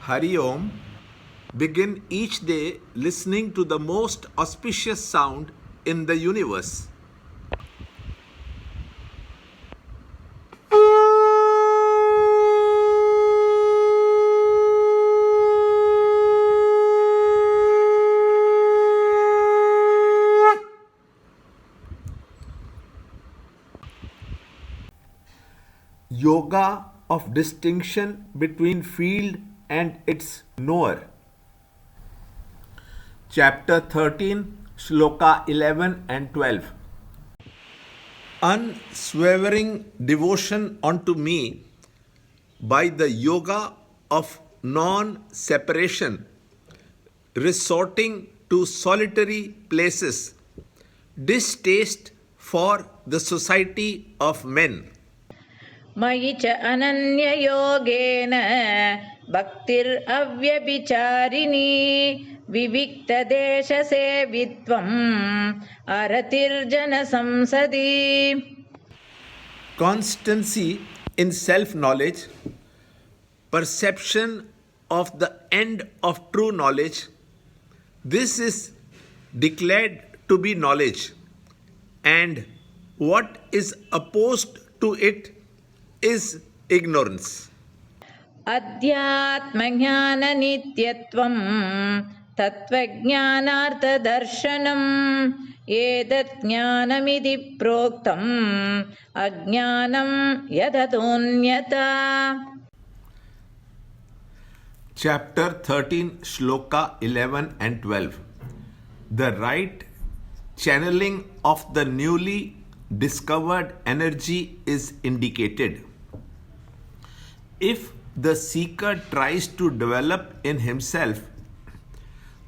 Hari Om. Begin each day listening to the most auspicious sound in the universe. Yoga of distinction between field and its knower. Chapter 13, Shloka 11 and 12. Unswavering devotion unto me by the yoga of non-separation, resorting to solitary places, distaste for the society of men. मयि च अनन्ययोगेन भक्तिरव्यभिचारिणी विविक्तदेशसेवित्वम् अरतिर्जनसंसदि. Constancy in self-knowledge, perception of the end of true knowledge, this is declared to be knowledge, and what is opposed to it is ignorance. अध्यात्मज्ञाननित्यत्वम् तत्त्वज्ञानार्थदर्शनम् एतत् ज्ञानमिति प्रोक्तम् अज्ञानं यदतोऽन्यथा. Chapter 13, Shloka 11 and 12. The right channeling of the newly discovered energy is indicated. If the seeker tries to develop in himself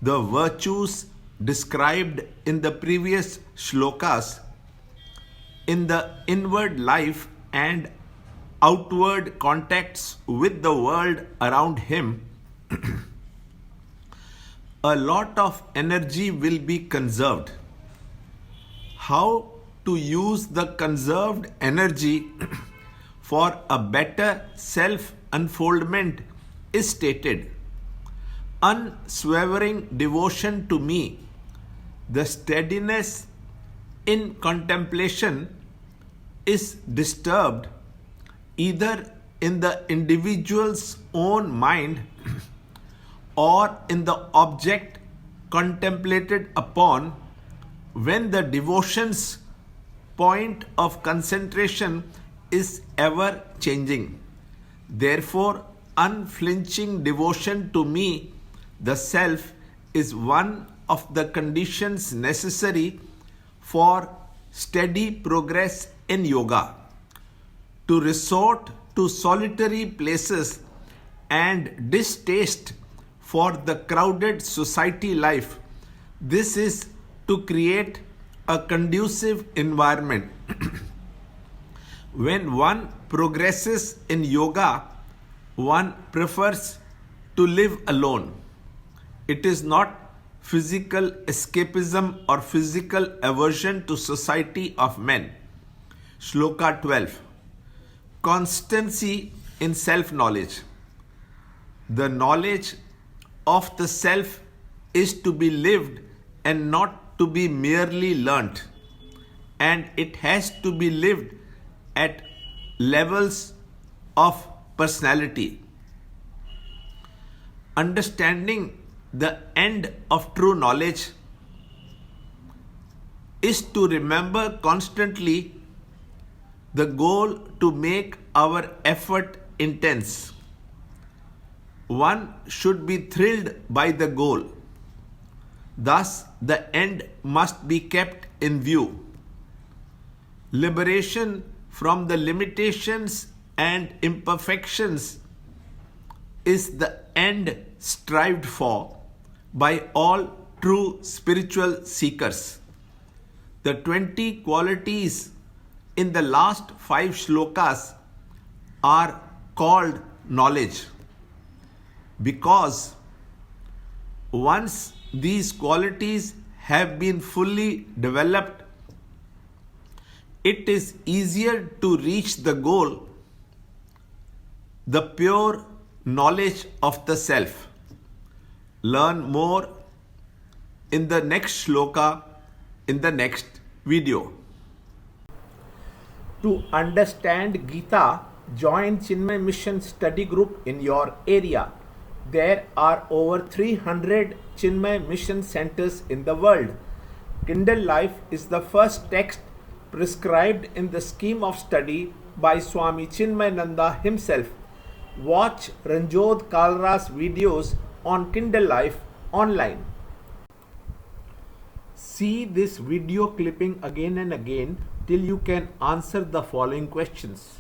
the virtues described in the previous shlokas in the inward life and outward contacts with the world around him, a lot of energy will be conserved. How to use the conserved energy for a better self-unfoldment is stated. Unswavering devotion to me, the steadiness in contemplation is disturbed either in the individual's own mind or in the object contemplated upon when the devotion's point of concentration is ever changing. Therefore, unflinching devotion to me, the self, is one of the conditions necessary for steady progress in yoga. To resort to solitary places and distaste for the crowded society life, this is to create a conducive environment. When one progresses in yoga, one prefers to live alone. It is not physical escapism or physical aversion to society of men. Shloka 12. Constancy in self-knowledge. The knowledge of the self is to be lived and not to be merely learnt, and it has to be lived at levels of personality. Understanding the end of true knowledge is to remember constantly the goal to make our effort intense. One should be thrilled by the goal. Thus, the end must be kept in view. Liberation from the limitations and imperfections is the end strived for by all true spiritual seekers. The 20 qualities in the last 5 shlokas are called knowledge, because once these qualities have been fully developed, it is easier to reach the goal. The pure knowledge of the self. Learn more in the next shloka in the next video. To understand Gita, join Chinmaya Mission study group in your area. There are over 300 Chinmaya Mission centers in the world. Kindle Life is the first text prescribed in the scheme of study by Swami Chinmayananda himself. Watch Ranjod Kalra's videos on Kindle Life online. See this video clipping again and again till you can answer the following questions.